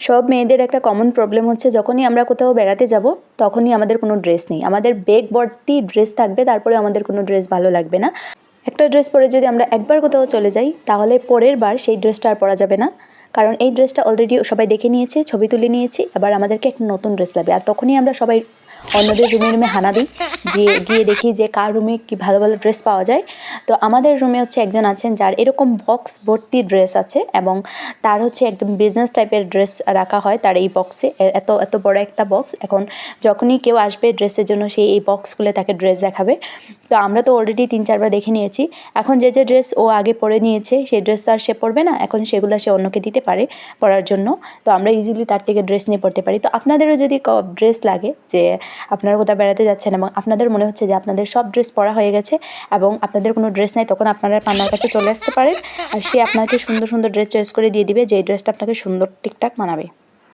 সব মেয়েদের একটা কমন প্রবলেম হচ্ছে যখনই আমরা কোথাও বেড়াতে যাব তখনই আমাদের কোনো ড্রেস নেই, আমাদের ব্যাগ ভর্তি ড্রেস থাকবে, তারপরে আমাদের কোনো ড্রেস ভালো লাগবে না। একটা ড্রেস পরে যদি আমরা একবার কোথাও চলে যাই তাহলে পরের বার সেই ড্রেসটা আর পরা যাবে না, কারণ এই ড্রেসটা অলরেডি সবাই দেখে নিয়েছে, ছবি তুলে নিয়েছি, এবার আমাদেরকে একটা নতুন ড্রেস লাগবে। আর তখনই আমরা সবাই অন্যদের রুমে রুমে হানা দিই, যে গিয়ে দেখি যে কার রুমে কি ভালো ভালো ড্রেস পাওয়া যায়। তো আমাদের রুমে হচ্ছে একজন আছেন যার এরকম বক্স ভর্তি ড্রেস আছে, এবং তার হচ্ছে একদম বিজনেস টাইপের ড্রেস রাখা হয় তার এই বক্সে, এত এত বড় একটা বক্স। এখন যখনই কেউ আসবে ড্রেসের জন্য সে এই বক্স খুলে তাকে ড্রেস দেখাবে। তো আমরা তো অলরেডি 3-4বার দেখে নিয়েছি। এখন যে যে ড্রেস ও আগে পরে নিয়েছে সেই ড্রেস তো আর সে পরবে না, এখন সেগুলো সে অন্যকে দিতে পারে পরার জন্য। তো আমরা ইজিলি তার থেকে ড্রেস নিয়ে পড়তে পারি। তো আপনাদেরও যদি ড্রেস লাগে, যে আপনারা কোথাও বেড়াতে যাচ্ছেন এবং আপনাদের মনে হচ্ছে যে আপনাদের সব ড্রেস পরা হয়ে গেছে এবং আপনাদের কোনো ড্রেস নাই, তখন আপনারা পান্নার কাছে চলে আসতে পারেন, আর সে আপনাকে সুন্দর সুন্দর ড্রেস চয়েস করে দিয়ে দিবে, যে ড্রেসটা আপনাকে সুন্দর ঠিকঠাক মানাবে।